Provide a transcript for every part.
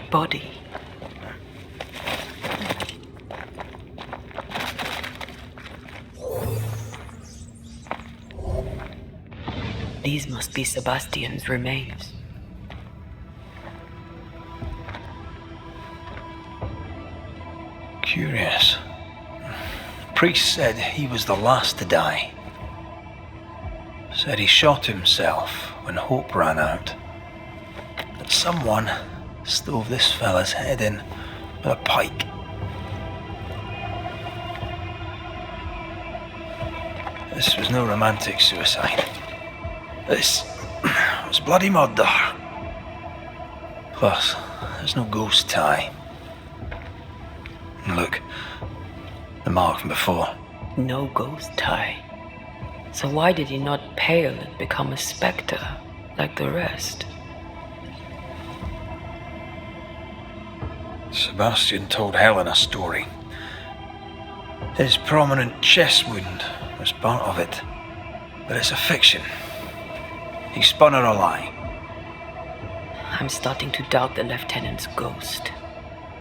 body. These must be Sebastian's remains. Curious. Priest said he was the last to die. Said he shot himself when hope ran out. That someone stove this fella's head in with a pike. This was no romantic suicide. This was bloody murder. Plus, there's no ghost tie. Look, the mark from before. No ghost tie. So why did he not pale and become a spectre like the rest? Sebastian told Helen a story. His prominent chest wound was part of it, but it's a fiction. He spun her a lie. I'm starting to doubt the lieutenant's ghost.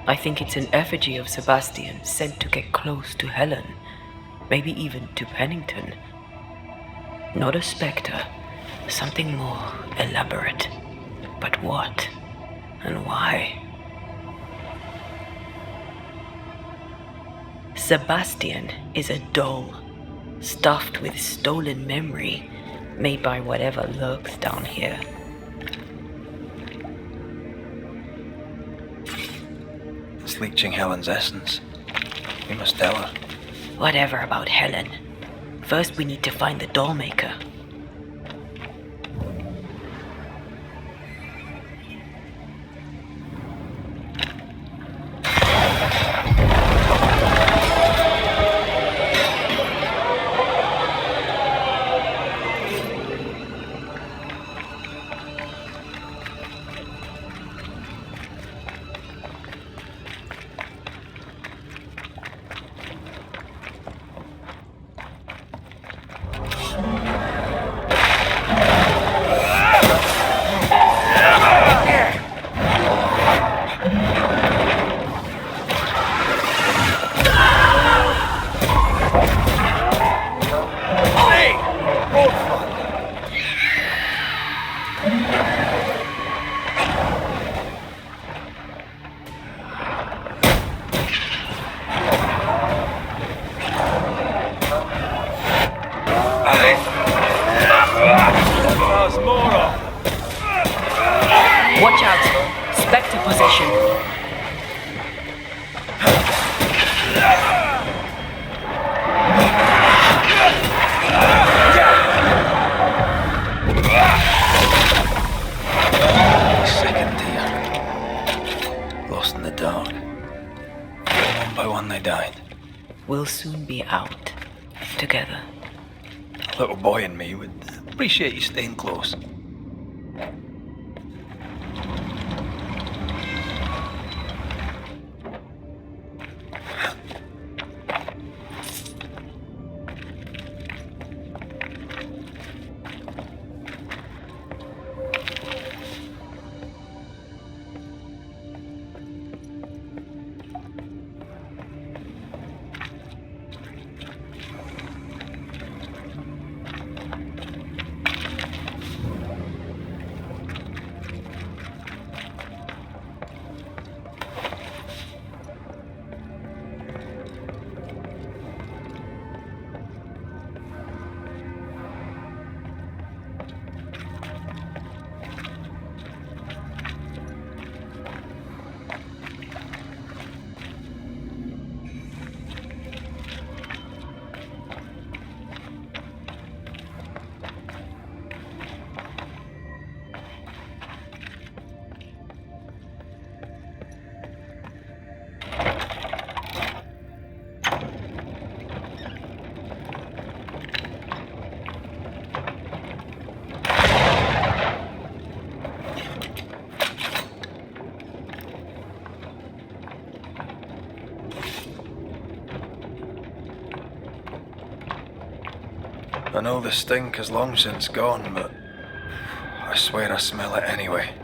I think it's an effigy of Sebastian sent to get close to Helen, maybe even to Pennington. Not a spectre, something more elaborate. But what? And why? Sebastian is a doll, stuffed with stolen memory, made by whatever lurks down here. It's leeching Helen's essence. We must tell her. Whatever about Helen. First we need to find the doll maker. Watch out! Spectre possession. Second tier. Lost in the dark. One by one they died. We'll soon be out. Together. A little boy and me would appreciate you staying close. I know the stink is long since gone, but I swear I smell it anyway.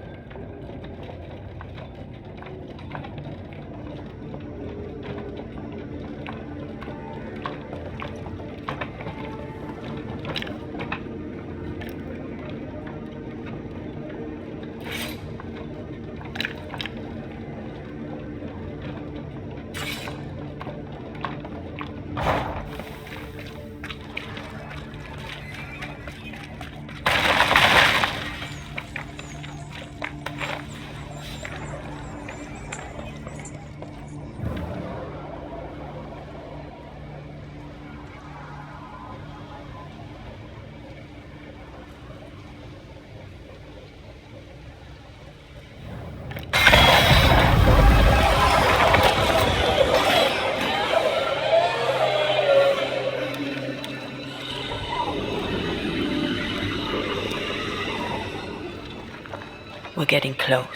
We're getting close.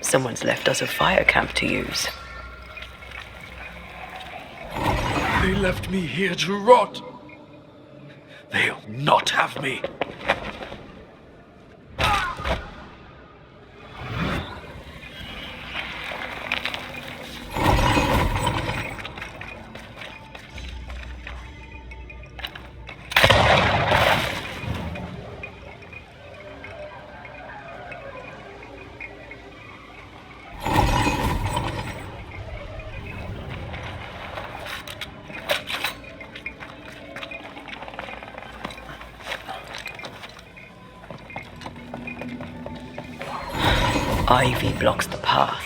Someone's left us a fire camp to use. They left me here to rot. They'll not have me. Ivy blocks the path.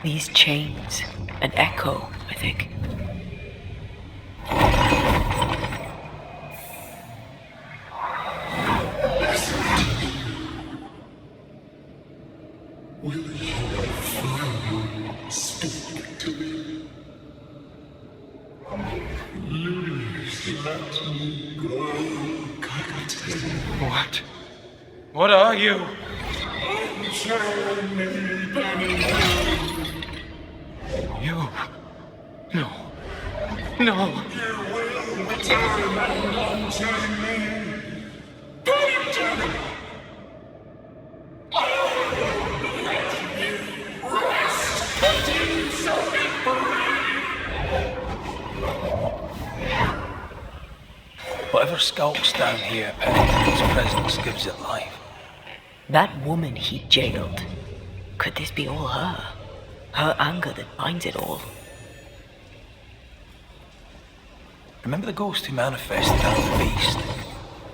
These chains, an echo, I think. Will you finally speak to me? Please let me go, Captain. What? What are you? Unchain me, banisher. You? No. No. You will return and unchain me. Banisher. Whatever skulks down here, Pennington's presence gives it life. That woman he jailed. Could this be all her? Her anger that binds it all. Remember the ghost who manifested out of the beast?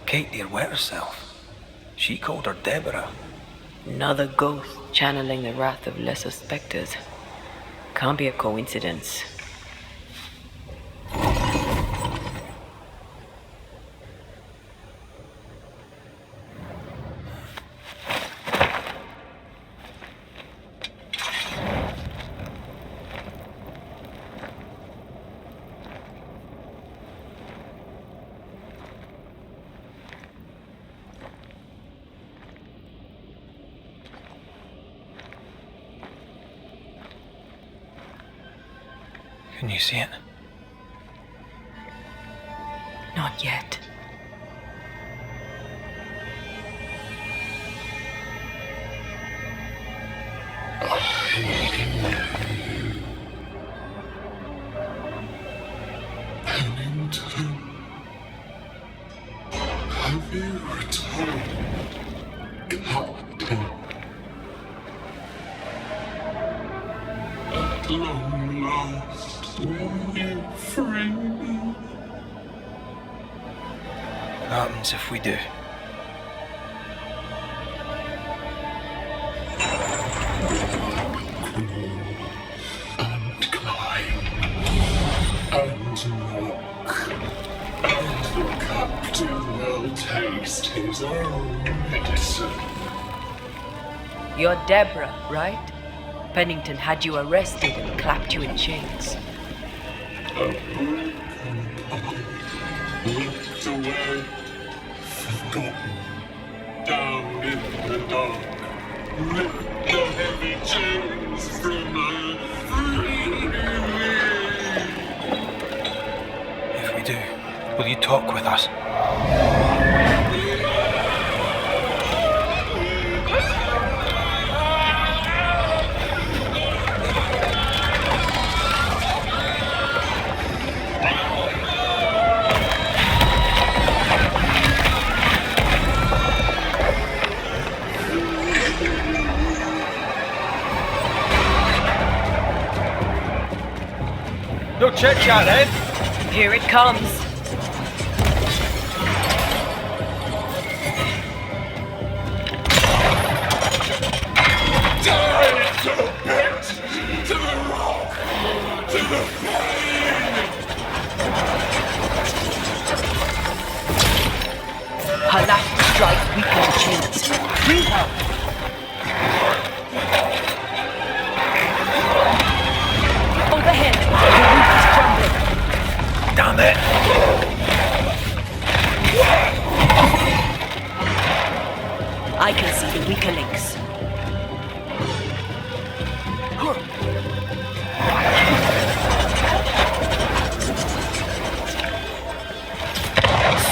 Kate near wet herself. She called her Deborah. Another ghost channeling the wrath of lesser specters. Can't be a coincidence. Can you see it? Not yet. Have you returned, Captain? At long last, will you free me? What happens if we do? And climb, and knock, and the captain will taste his own medicine. You're Deborah, right? Pennington had you arrested and clapped you in chains. A broken path, looked away, forgotten, down in the dark. Lift the heavy chains from my free. If we do, will you talk with us? No chit-chat, eh? Here it comes. Die to the pit, to the rock, to the pain. Her last strike weakened the chains. Free her! Overhead, the roof is crumbling. Down there. I can see the weaker links.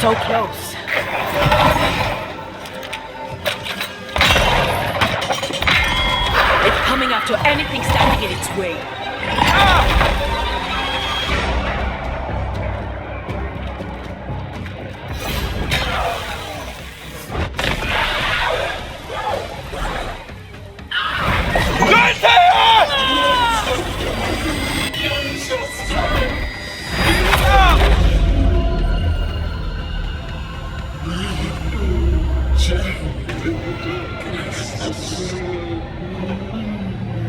So close. It's coming after anything standing in its way.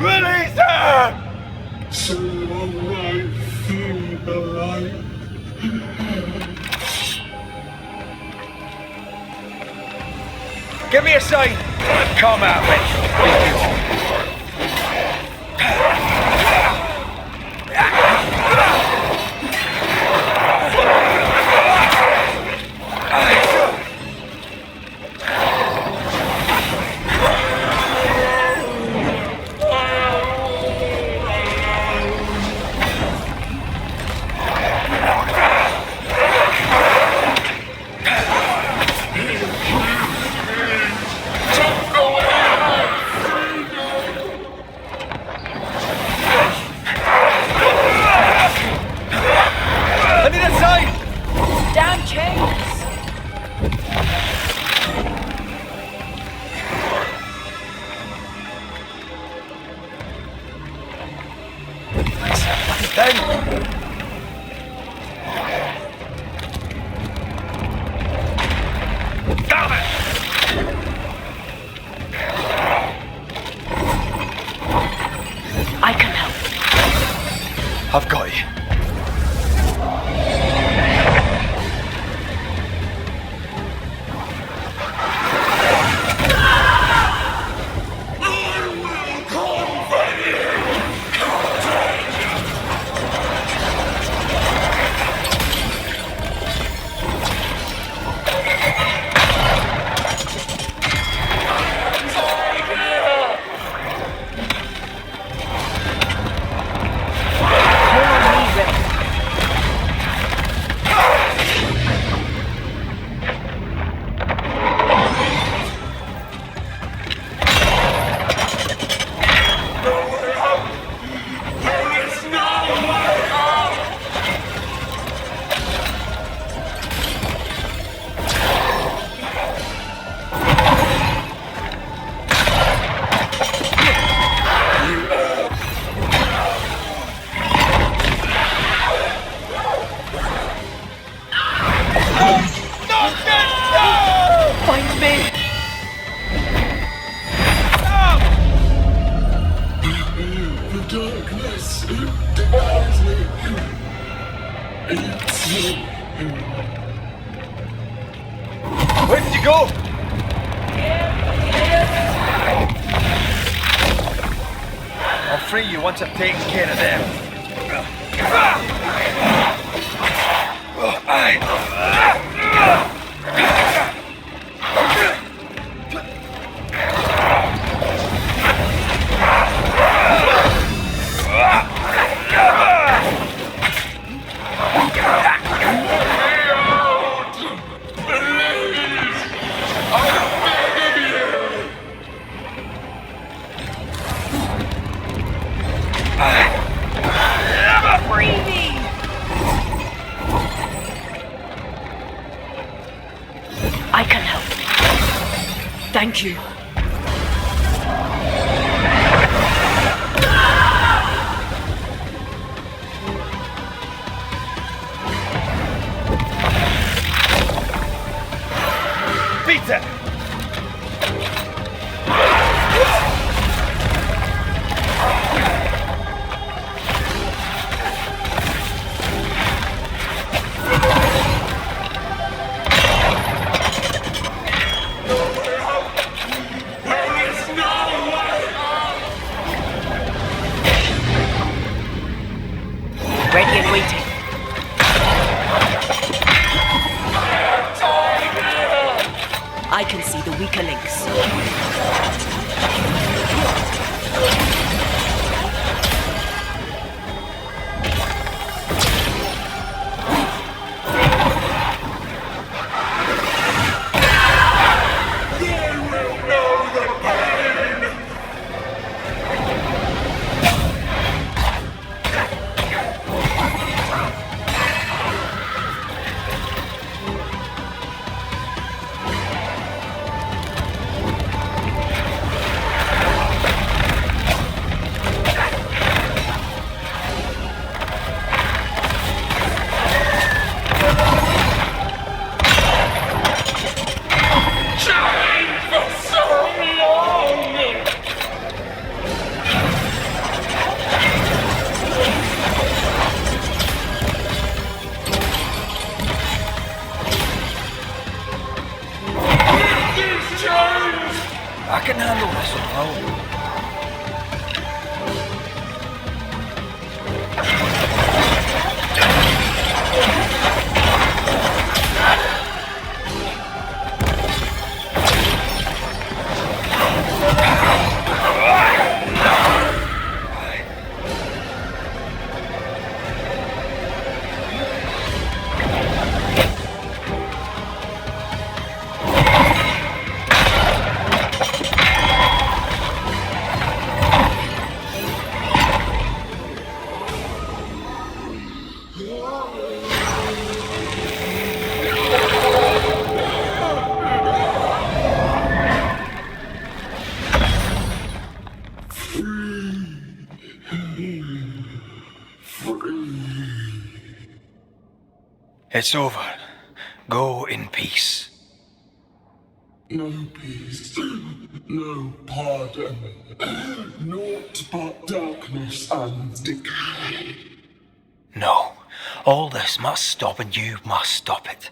Release her! So long I feel alive. Give me a sign. Come at me. Don't go away! Where did you go? I'll free you once I've taken care of them. I can help. Thank you. Beat it! Ready and waiting. I can see the weaker links. I can handle this somehow. It's over. Go in peace. No peace, no pardon, naught but darkness and decay. No. All this must stop and you must stop it.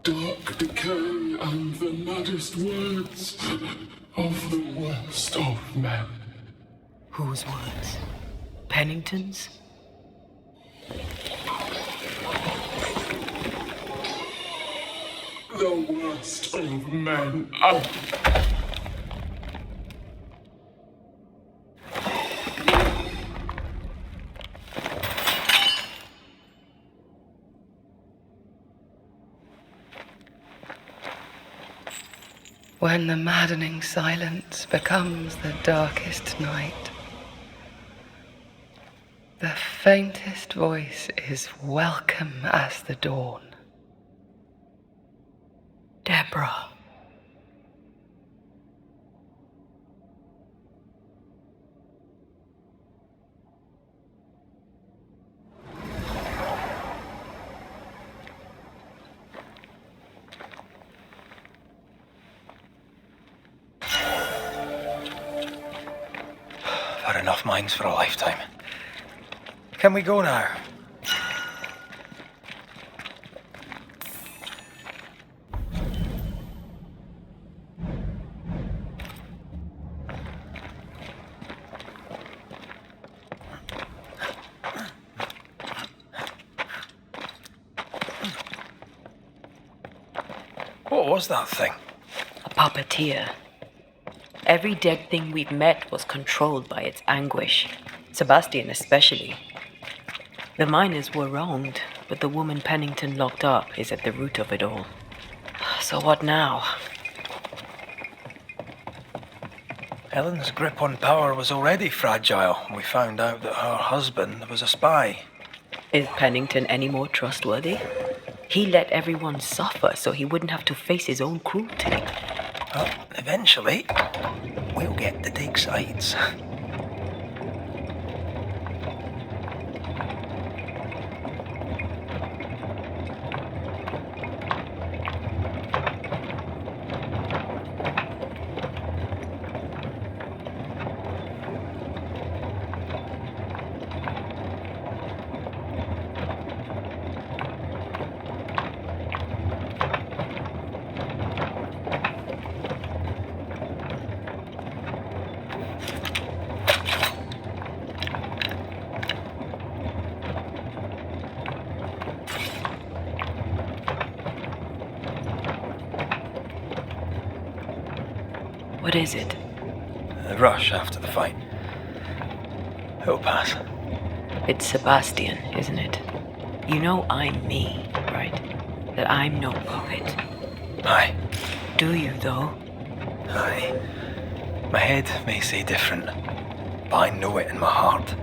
Dark decay and the maddest words of the worst of men. Whose words? Pennington's? The worst of men. When the maddening silence becomes the darkest night, the faintest voice is welcome as the dawn. Deborah. I've had enough minds for a lifetime. Can we go now? What was that thing? A puppeteer. Every dead thing we've met was controlled by its anguish. Sebastian especially. The miners were wronged, but the woman Pennington locked up is at the root of it all. So what now? Helen's grip on power was already fragile when we found out that her husband was a spy. Is Pennington any more trustworthy? He let everyone suffer so he wouldn't have to face his own cruelty. Well, eventually, we'll get to take sides. What is it? The rush after the fight. It'll pass. It's Sebastian, isn't it? You know I'm me, right? That I'm no puppet. Aye, Do you, though? aye. My head may say different, but I know it in my heart.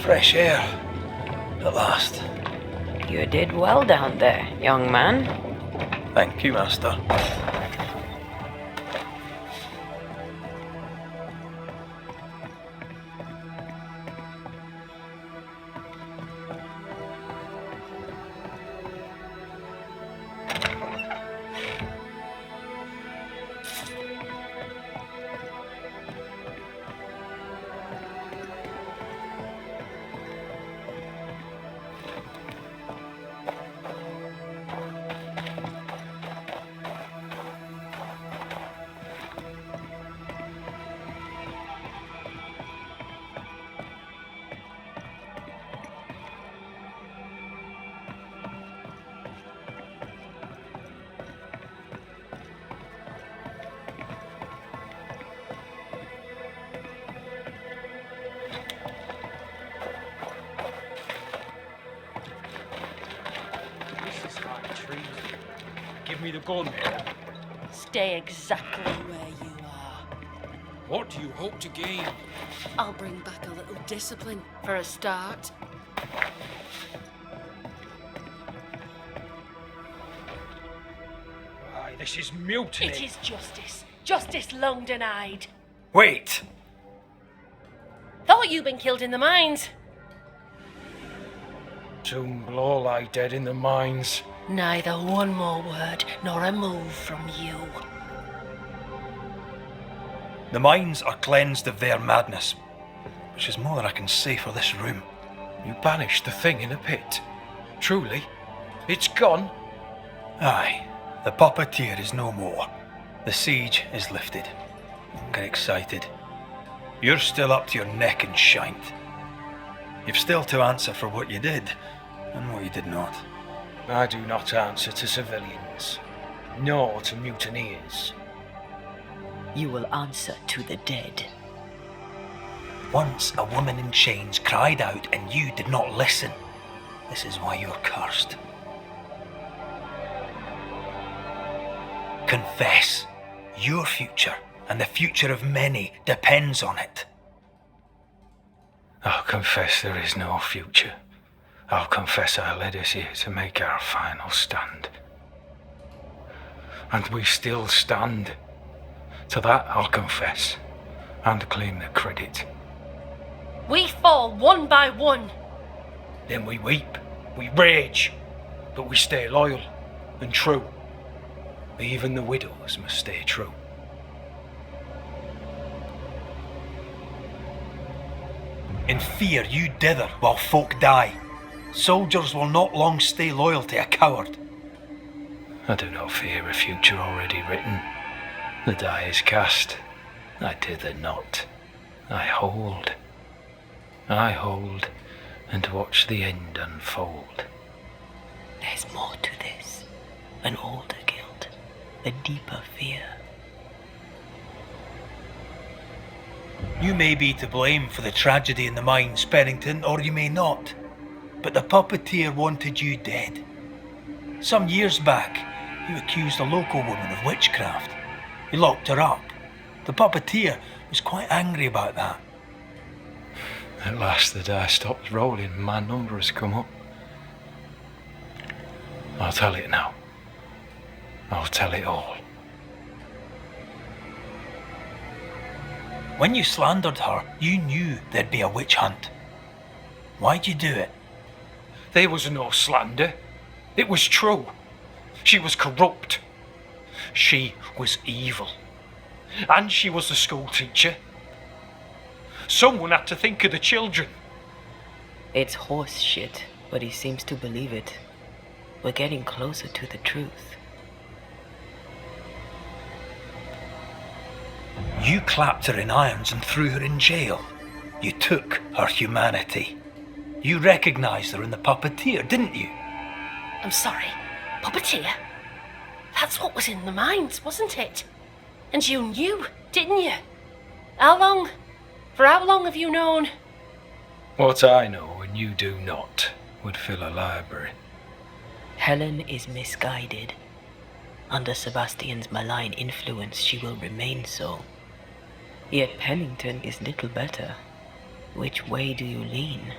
Fresh air. At last. You did well down there, young man. Thank you, Master. Give me the gun. Stay exactly where you are. What do you hope to gain? I'll bring back a little discipline for a start. Aye, this is mutiny. It is justice. Justice long denied. Wait! Thought you'd been killed in the mines. Soon will all lie dead in the mines. Neither one more word nor a move from you. The mines are cleansed of their madness, which is more than I can say for this room. You banished the thing in a pit. Truly, it's gone. Aye, the puppeteer is no more. The siege is lifted. Don't get excited. You're still up to your neck in shite. You've still to answer for what you did and what you did not. I do not answer to civilians, nor to mutineers. You will answer to the dead. Once a woman in chains cried out and you did not listen. This is why you're cursed. Confess. Your future and the future of many depends on it. I'll confess there is no future. I'll confess I led us here to make our final stand. And we still stand. To that I'll confess, and claim the credit. We fall one by one. Then we weep, we rage, but we stay loyal and true. Even the widows must stay true. In fear you dither while folk die. Soldiers will not long stay loyal to a coward. I do not fear a future already written. The die is cast. I dither not. I hold. I hold and watch the end unfold. There's more to this. An older guilt. A deeper fear. You may be to blame for the tragedy in the mines, Pennington, or you may not. But the puppeteer wanted you dead. Some years back, you accused a local woman of witchcraft. You locked her up. The puppeteer was quite angry about that. At last the die stopped rolling and my number has come up. I'll tell it now. I'll tell it all. When you slandered her, you knew there'd be a witch hunt. Why'd you do it? There was no slander. It was true. She was corrupt. She was evil. And she was a school teacher. Someone had to think of the children. It's horse shit, but he seems to believe it. We're getting closer to the truth. You clapped her in irons and threw her in jail. You took her humanity. You recognised her in the puppeteer, didn't you? I'm sorry. Puppeteer? That's what was in the mines, wasn't it? And you knew, didn't you? How long? For how long have you known? What I know and you do not would fill a library. Helen is misguided. Under Sebastian's malign influence, she will remain so. Yet Pennington is little better. Which way do you lean?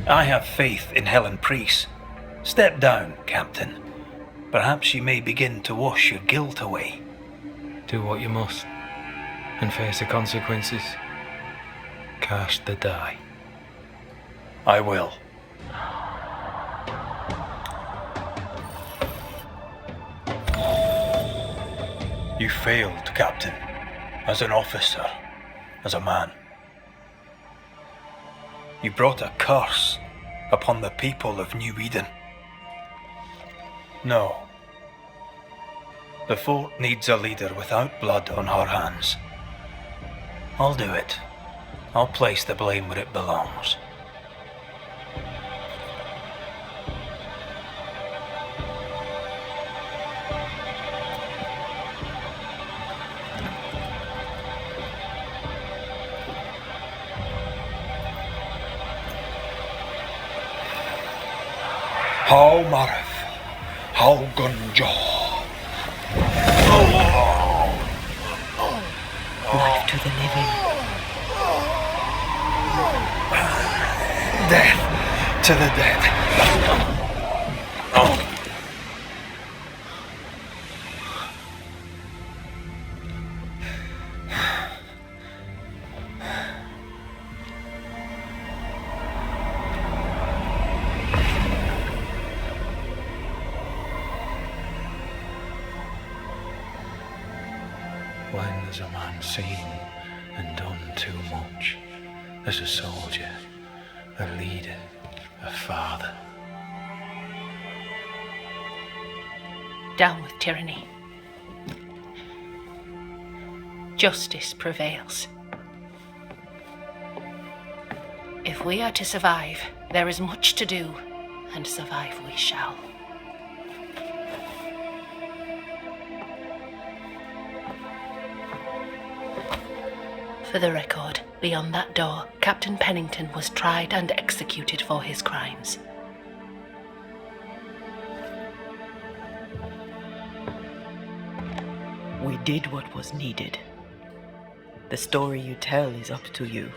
I have faith in Helen Priest. Step down, Captain. Perhaps you may begin to wash your guilt away. Do what you must, and face the consequences. Cast the die. I will. You failed, Captain, as an officer, as a man. You brought a curse upon the people of New Eden. No. The fort needs a leader without blood on her hands. I'll do it. I'll place the blame where it belongs. How Marif, how Gunjaw. Life to the living. Death to the dead. When has a man seen and done too much? As a soldier, a leader, a father. Down with tyranny. Justice prevails. If we are to survive, there is much to do, and survive we shall. For the record, beyond that door, Captain Pennington was tried and executed for his crimes. We did what was needed. The story you tell is up to you.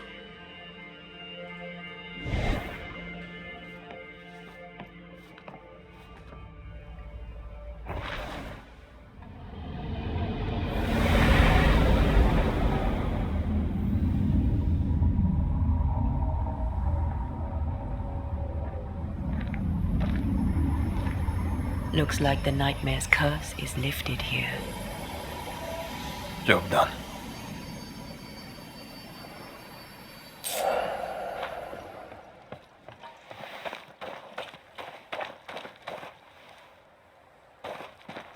Looks like the nightmare's curse is lifted here. Job done.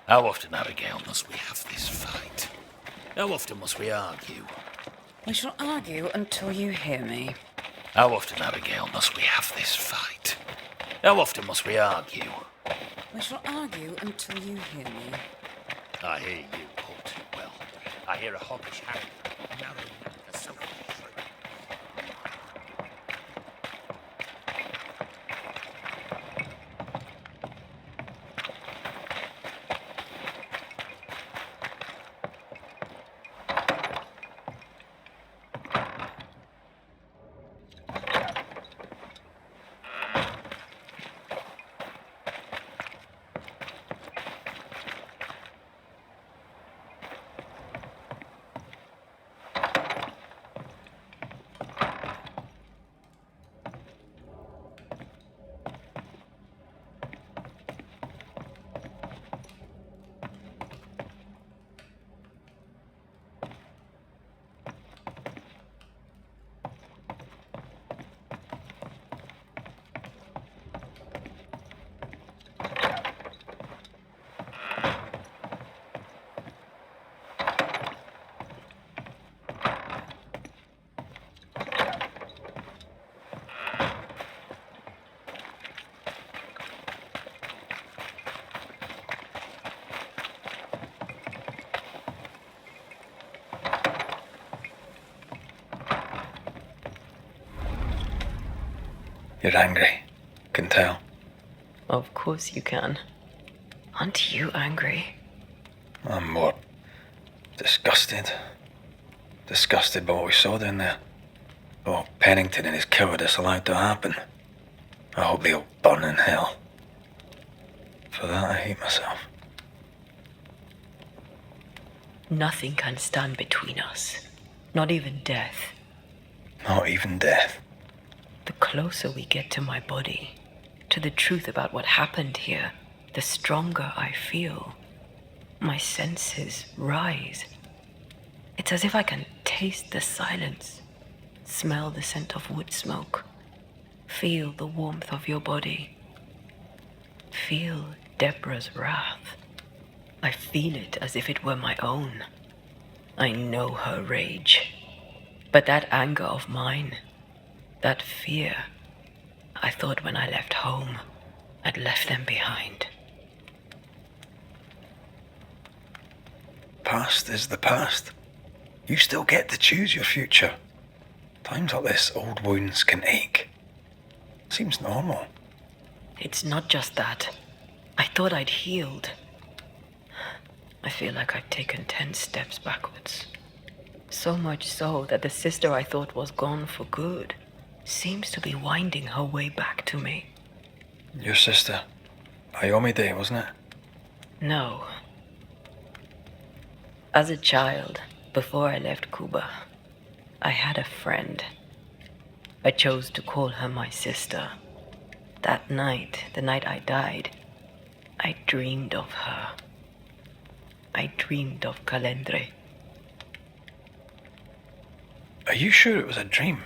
How often, Abigail, must we have this fight? How often must we argue? We shall argue until you hear me. How often, Abigail, must we have this fight? How often must we argue? We shall argue until you hear me. I hear you all too well. I hear a hoggish hand, a narrow neck, a selfish shriek. You're angry. Can tell. Of course you can. Aren't you angry? I'm more disgusted. Disgusted by what we saw down there. Oh, Pennington and his cowardice allowed to happen. I hope he'll burn in hell. For that, I hate myself. Nothing can stand between us. Not even death. Not even death. The closer we get to my body, to the truth about what happened here, the stronger I feel. My senses rise. It's as if I can taste the silence, smell the scent of wood smoke, feel the warmth of your body, feel Deborah's wrath. I feel it as if it were my own. I know her rage, but that anger of mine, that fear, I thought when I left home, I'd left them behind. Past is the past. You still get to choose your future. Times like this, old wounds can ache. Seems normal. It's not just that. I thought I'd healed. I feel like I've taken 10 steps backwards. So much so that the sister I thought was gone for good seems to be winding her way back to me. Your sister. Iomi Day, wasn't it? No. As a child, before I left Cuba, I had a friend. I chose to call her my sister. That night, the night I died, I dreamed of her. I dreamed of Calendre. Are you sure it was a dream?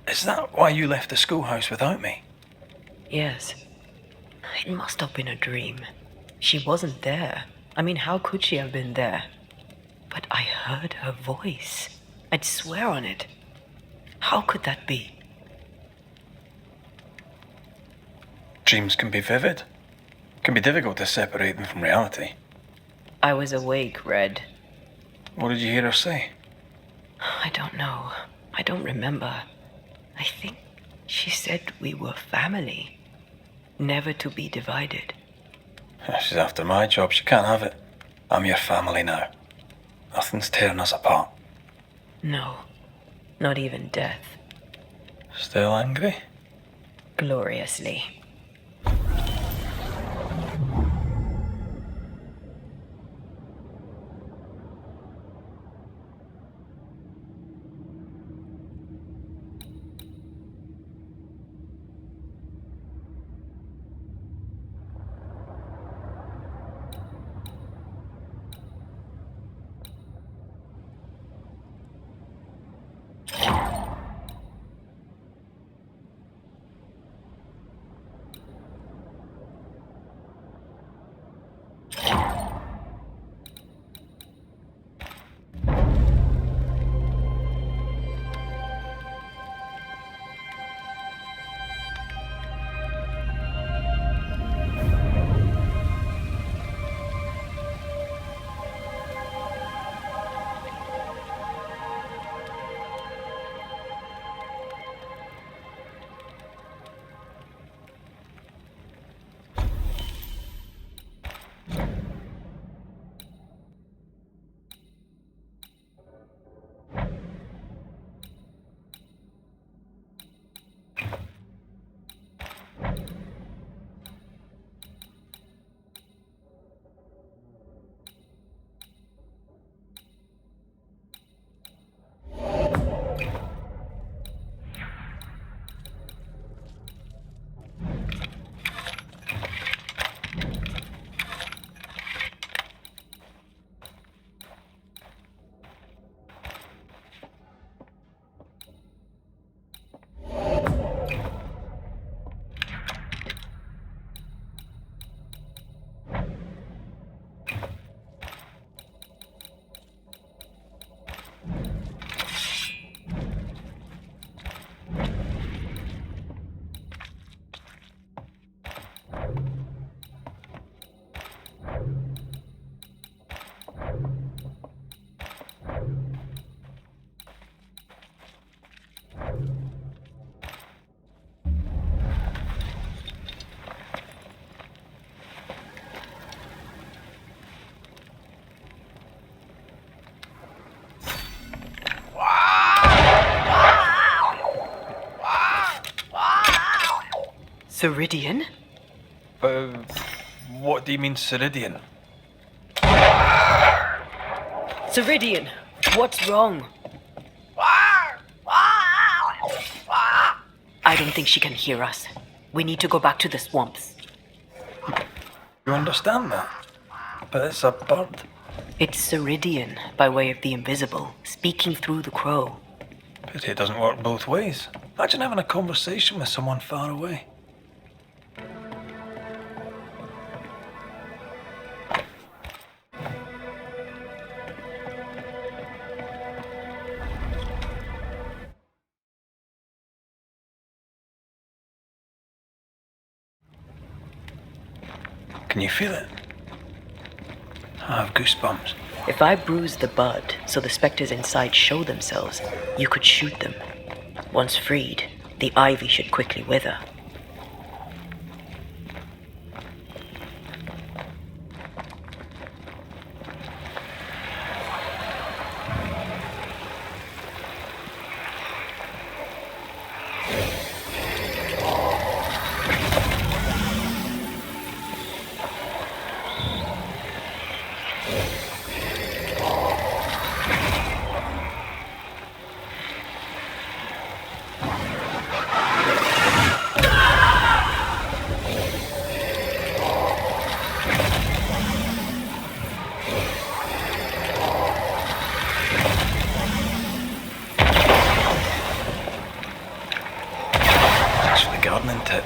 Is that why you left the schoolhouse without me? Yes. It must have been a dream. She wasn't there. I mean, how could she have been there? But I heard her voice. I'd swear on it. How could that be? Dreams can be vivid. Can be difficult to separate them from reality. I was awake, Red. What did you hear her say? I don't know. I don't remember. I think she said we were family. Never to be divided. She's after my job. She can't have it. I'm your family now. Nothing's tearing us apart. No. Not even death. Still angry? Gloriously. Ceridian? What do you mean, Ceridian? Ceridian, what's wrong? I don't think she can hear us. We need to go back to the swamps. You understand that? But it's a bird. It's Ceridian, by way of the invisible, speaking through the crow. Pity it doesn't work both ways. Imagine having a conversation with someone far away. Can you feel it? I have goosebumps. If I bruise the bud so the specters inside show themselves, you could shoot them. Once freed, the ivy should quickly wither. Thanks for the gardening tip.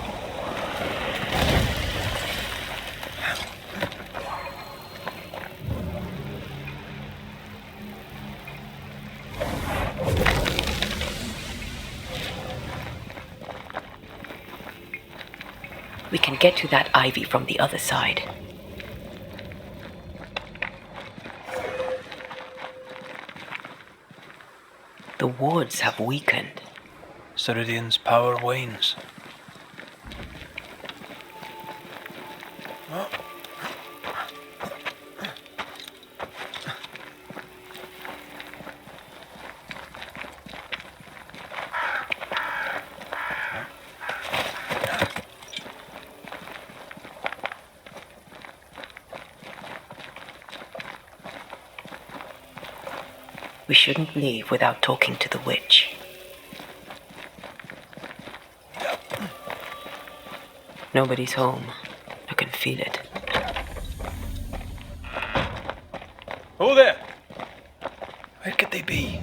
We can get to that ivy from the other side. The wards have weakened. Ceridian's power wanes. We shouldn't leave without talking to the witch. Nobody's home. I can feel it. Oh there! Where could they be?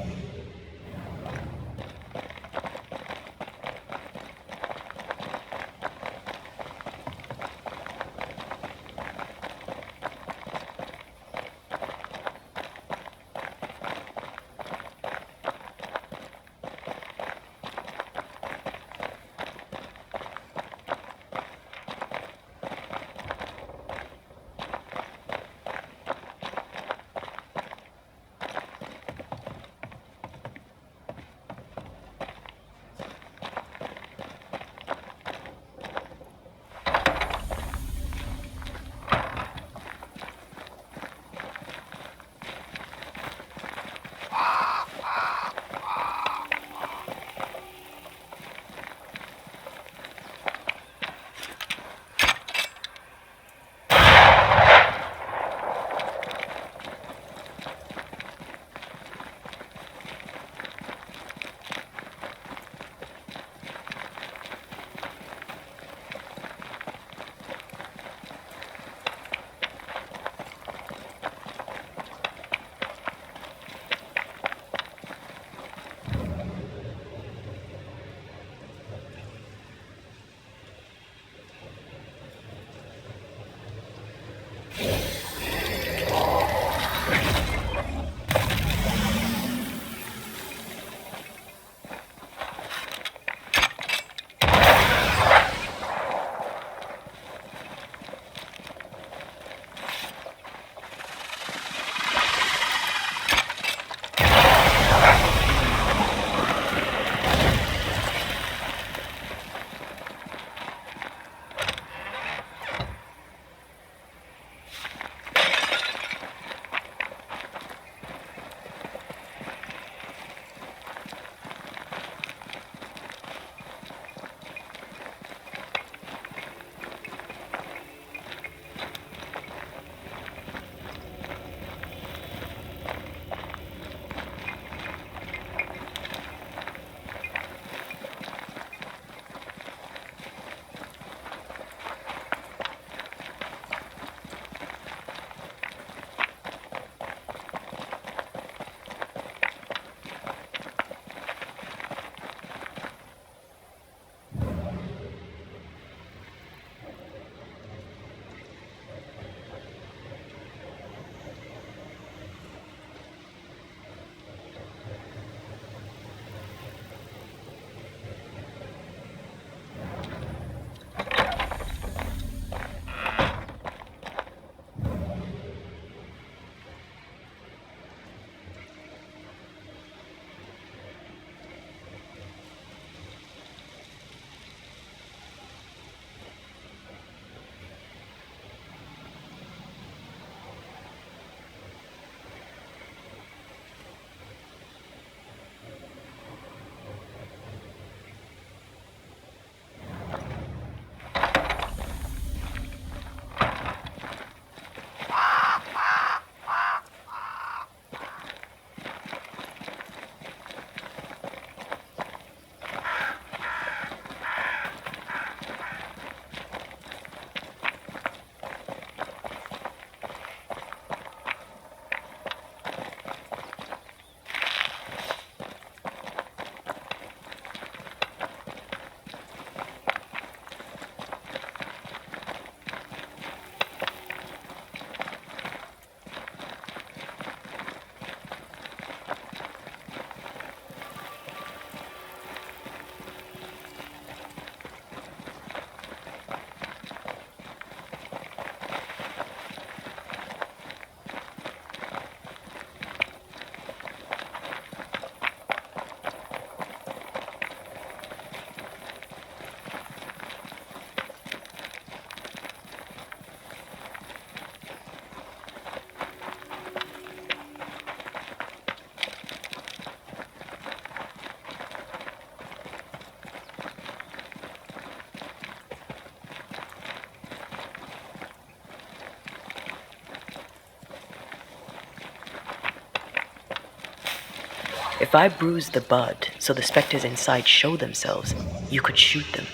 If I bruise the bud so the specters inside show themselves, you could shoot them.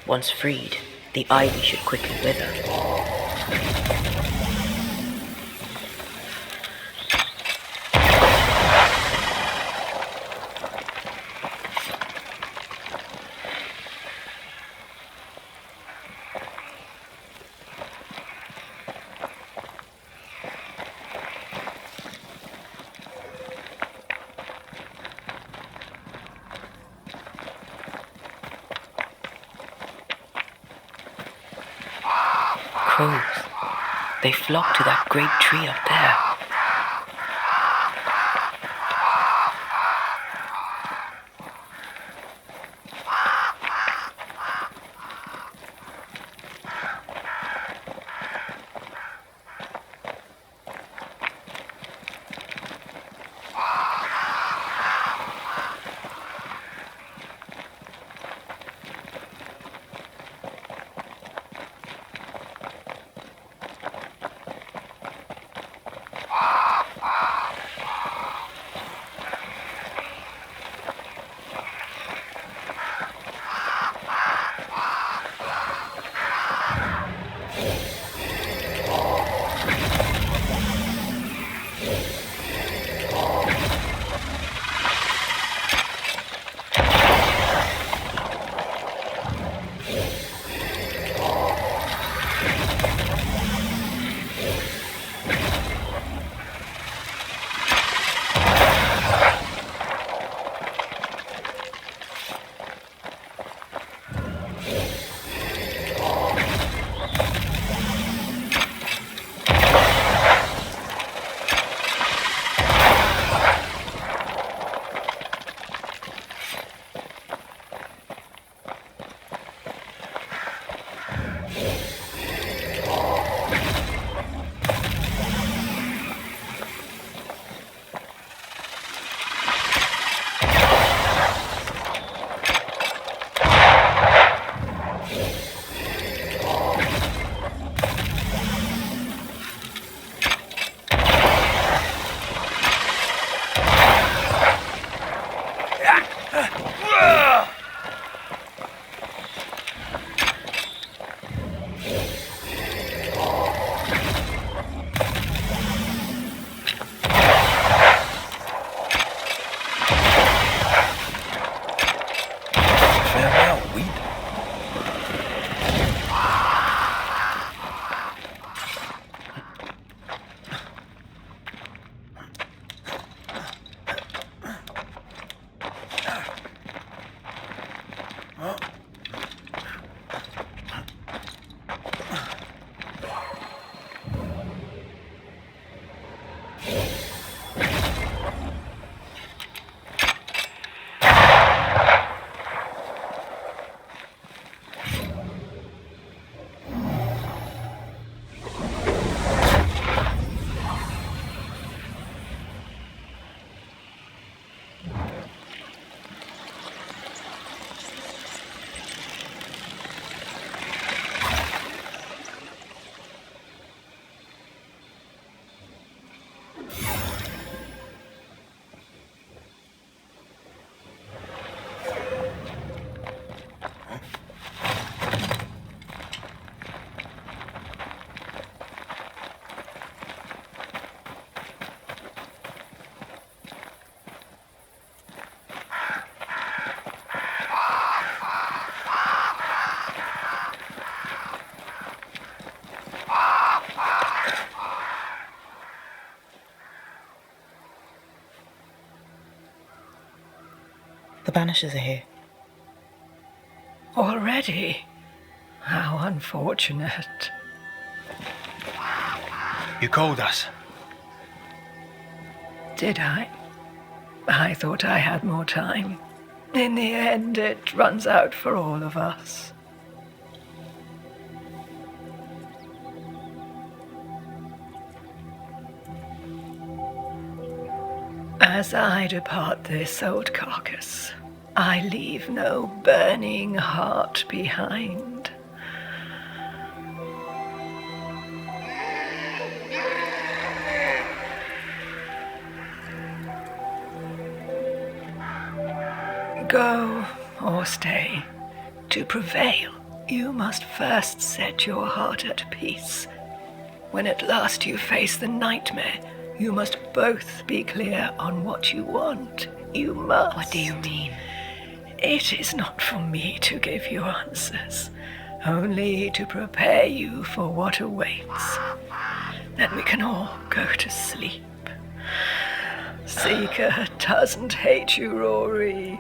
Once freed, the ivy should quickly wither. Crows. They flock to that great tree up there. The banishers are here. Already? How unfortunate. You called us. Did I? I thought I had more time. In the end, it runs out for all of us. As I depart this old carcass, I leave no burning heart behind. go or stay. To prevail, you must first set your heart at peace. When at last you face the nightmare, you must both be clear on what you want. You must. What do you mean? It is not for me to give you answers, only to prepare you for what awaits. Then we can all go to sleep. Seeker doesn't hate you, Rory.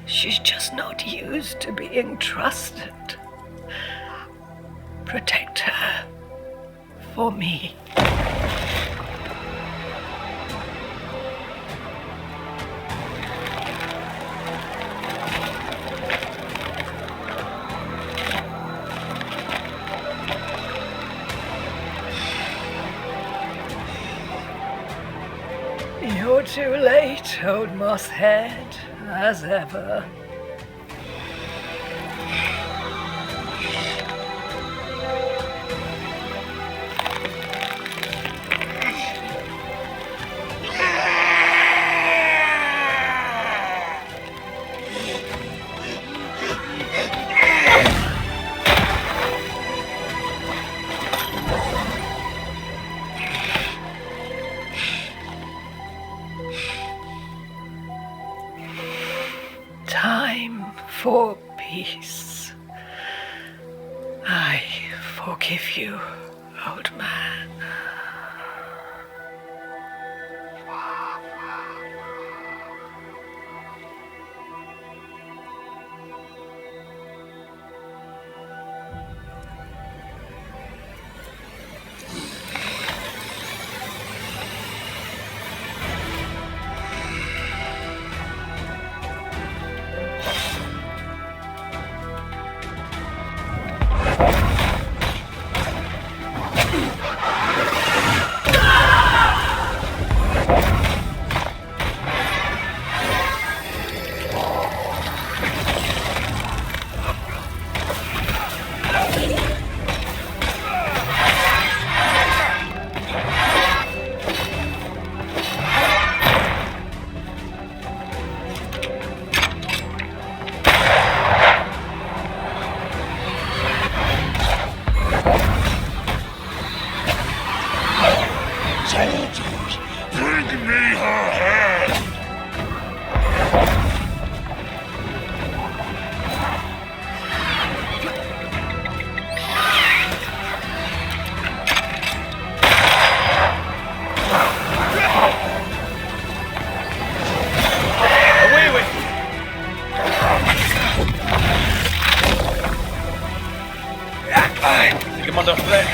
She's just not used to being trusted. Protect her. For me. You're too late, old mosshead, as ever. Time for peace. I forgive you, old man. Soldiers, bring me her head! Away with you! Take him under threat.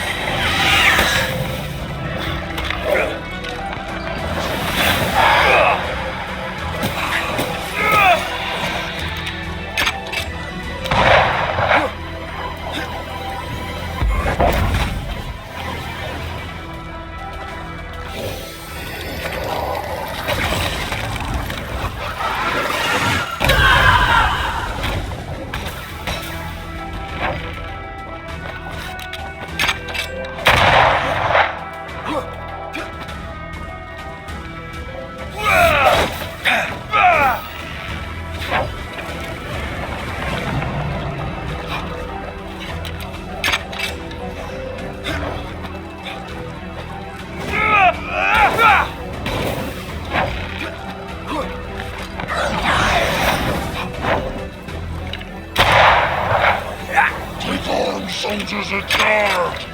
Take on, soldiers at charge!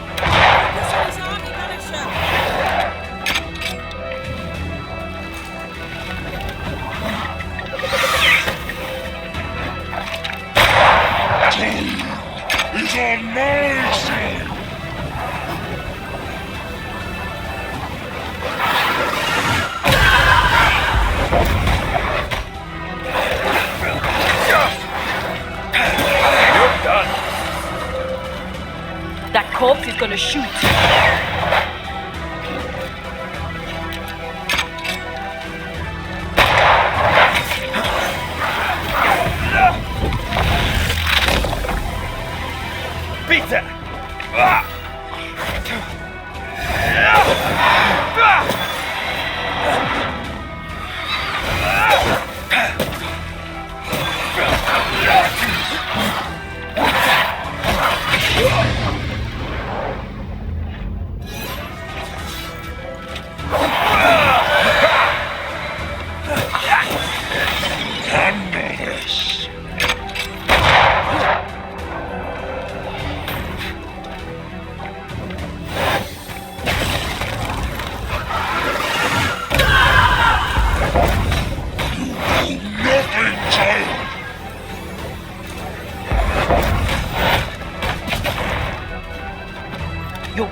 Time is on my side! You're done. That corpse is gonna shoot. Peter!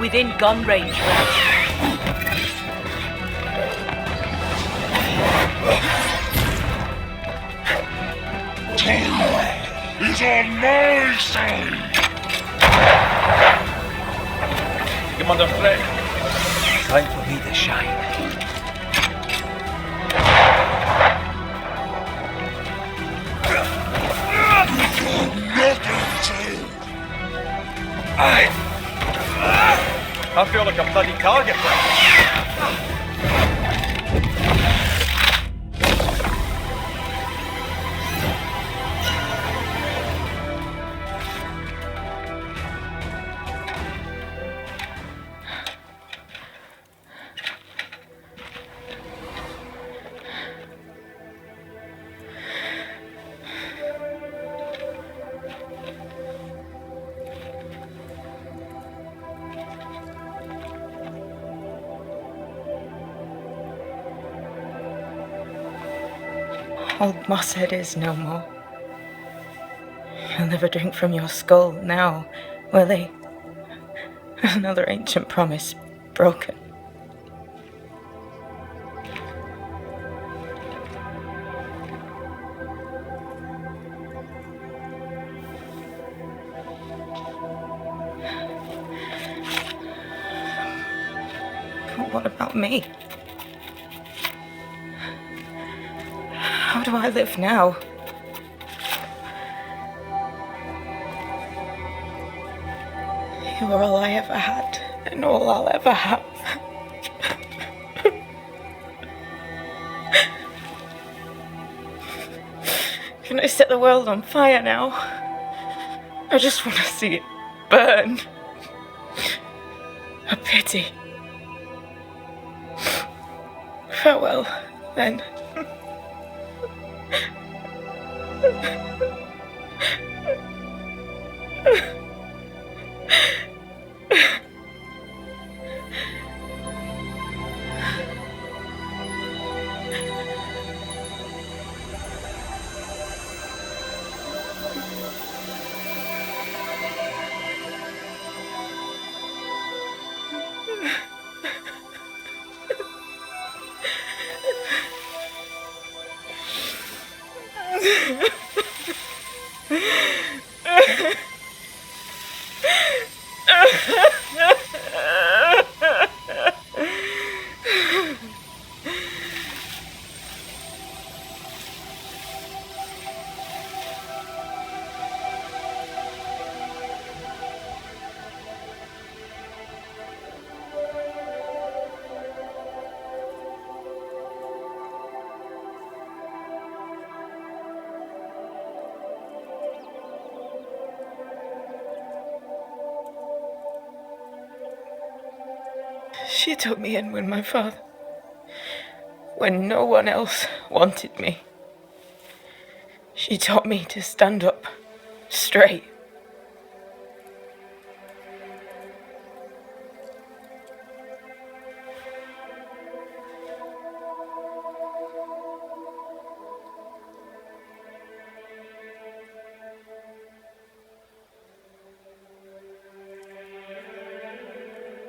within gun range, Red. Is on my side! I'm under threat. Time for me to shine. I feel like a bloody target. Old Mosshead is no more. He'll never drink from your skull now, will he? Another ancient promise broken. But what about me? How do I live now? You were all I ever had, and all I'll ever have. Can I set the world on fire now? I just want to see it burn. A pity. Farewell, then. She took me in with my father when no one else wanted me. She taught me to stand up straight.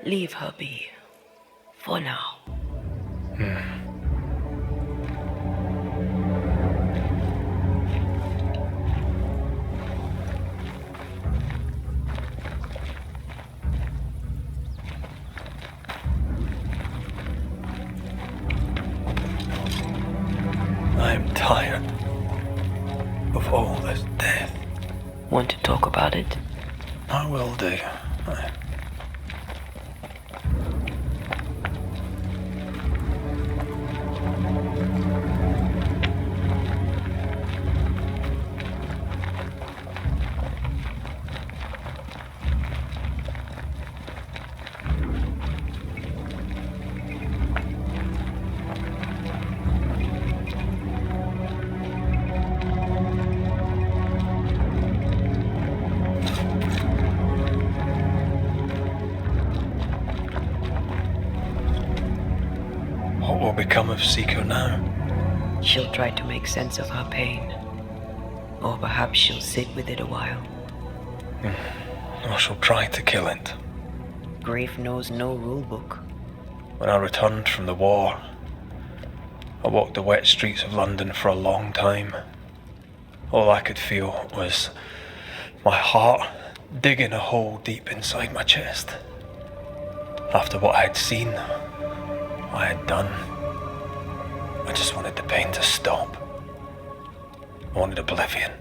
Leave her be. For now. I'm tired of all this death. Want to talk about it? I will do. What will become of Seeker now? She'll try to make sense of her pain. Or perhaps she'll sit with it a while. Or she'll try to kill it. Grief knows no rulebook. When I returned from the war, I walked the wet streets of London for a long time. All I could feel was my heart digging a hole deep inside my chest. After what I had seen, what I had done, I just wanted the pain to stop. I wanted oblivion.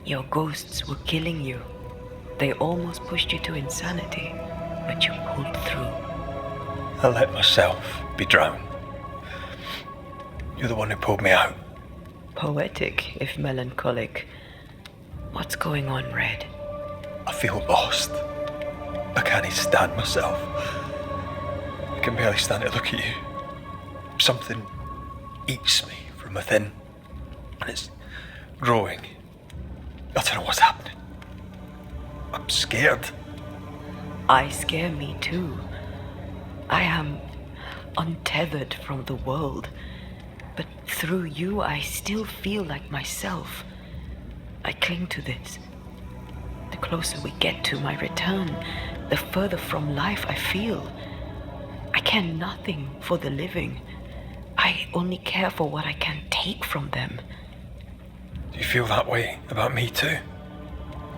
Your ghosts were killing you. They almost pushed you to insanity, but you pulled through. I let myself be drowned. You're the one who pulled me out. Poetic, if melancholic. What's going on, Red? I feel lost. I can't stand myself. I can barely stand to look at you. Something eats me from within, and it's growing. I don't know what's happening. I'm scared. I scare me too. I am untethered from the world, but through you I still feel like myself. I cling to this. The closer we get to my return, the further from life I feel. I care nothing for the living. I only care for what I can take from them. Do you feel that way about me too?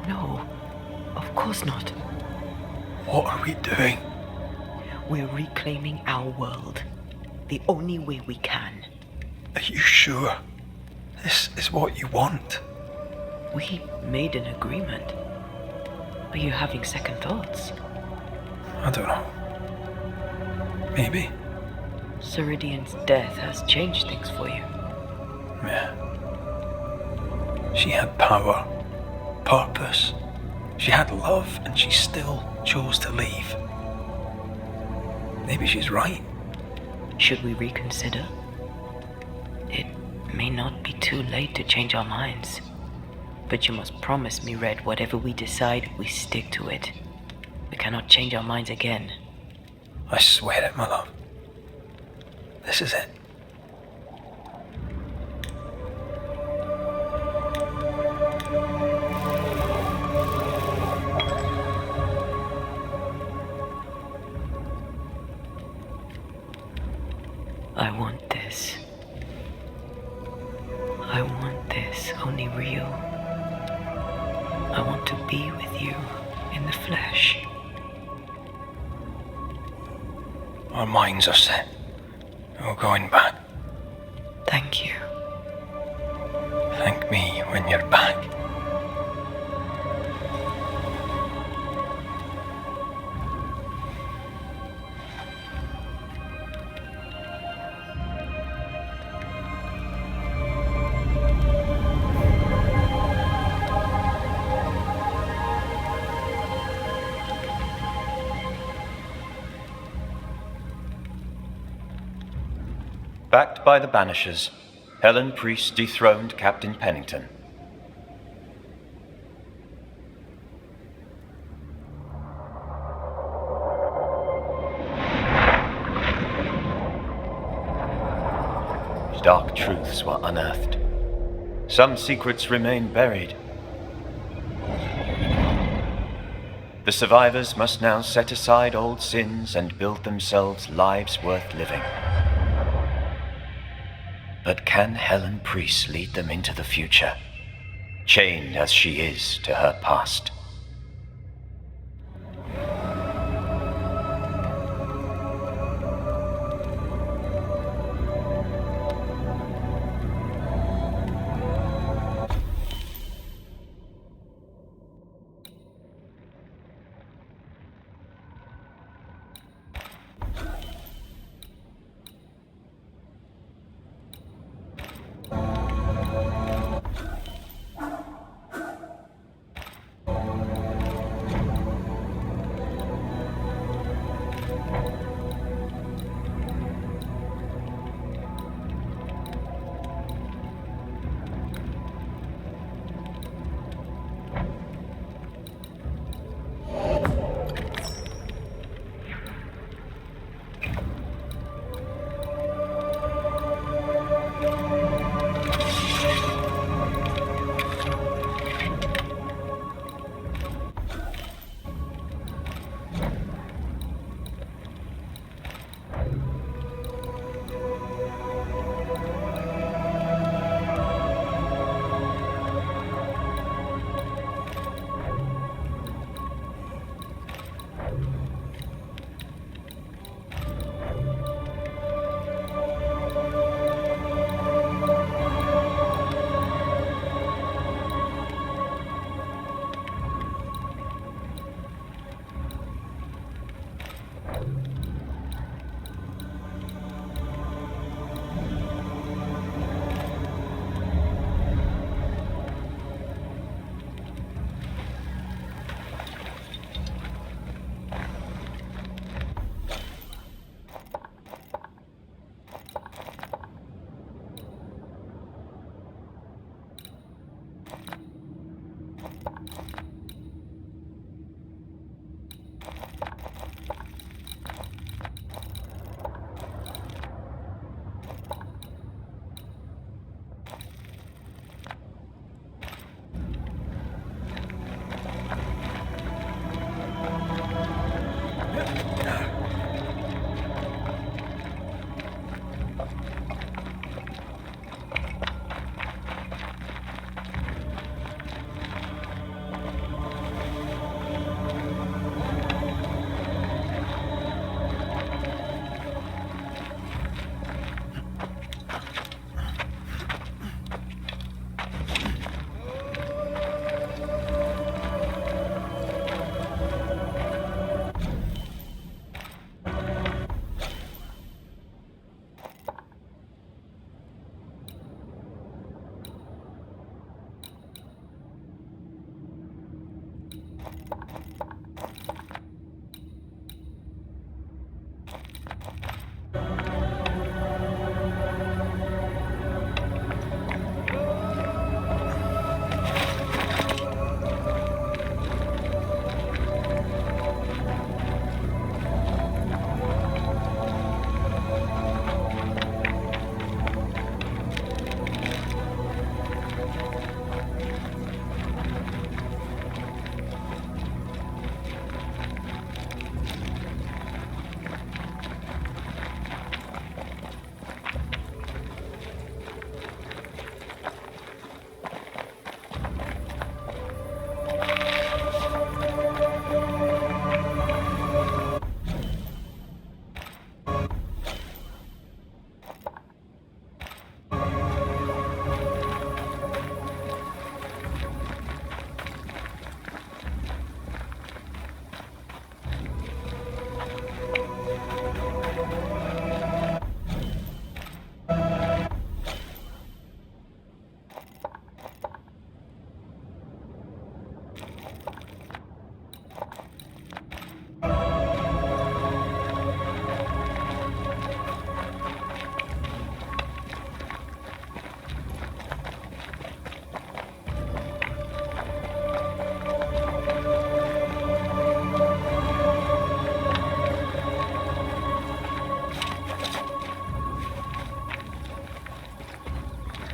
No, of course not. What are we doing? We're reclaiming our world. The only way we can. Are you sure this is what you want? We made an agreement. Are you having second thoughts? I don't know. Maybe. Ceridian's death has changed things for you. Yeah. She had power, purpose. She had love, and she still chose to leave. Maybe she's right. Should we reconsider? It may not be too late to change our minds. But you must promise me, Red, whatever we decide, we stick to it. We cannot change our minds again. I swear it, my love. This is it. I want this. I want this, only real. I want to be with you in the flesh. Our minds are set. No going back. Thank you. Thank me when you're back. Backed by the banishers, Helen Priest dethroned Captain Pennington. Dark truths were unearthed. Some secrets remain buried. The survivors must now set aside old sins and build themselves lives worth living. But can Helen Priest lead them into the future, chained as she is to her past? now.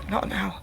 Not now.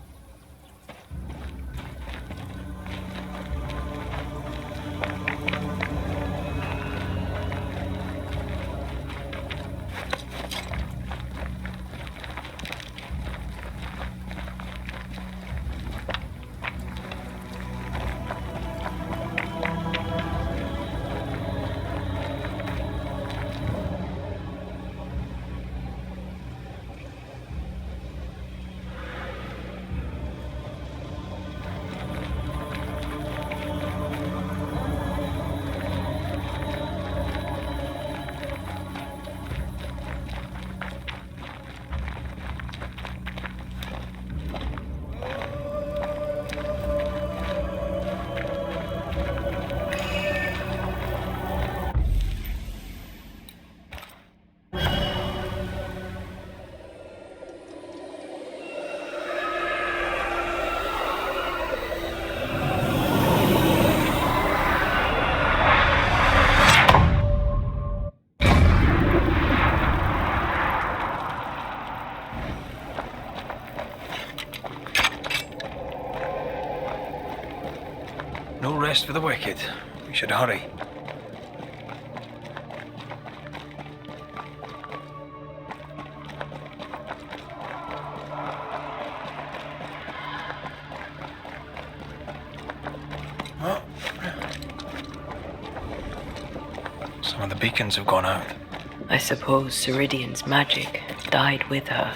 No rest for the wicked. We should hurry. Some of the beacons have gone out. I suppose Ceridian's magic died with her.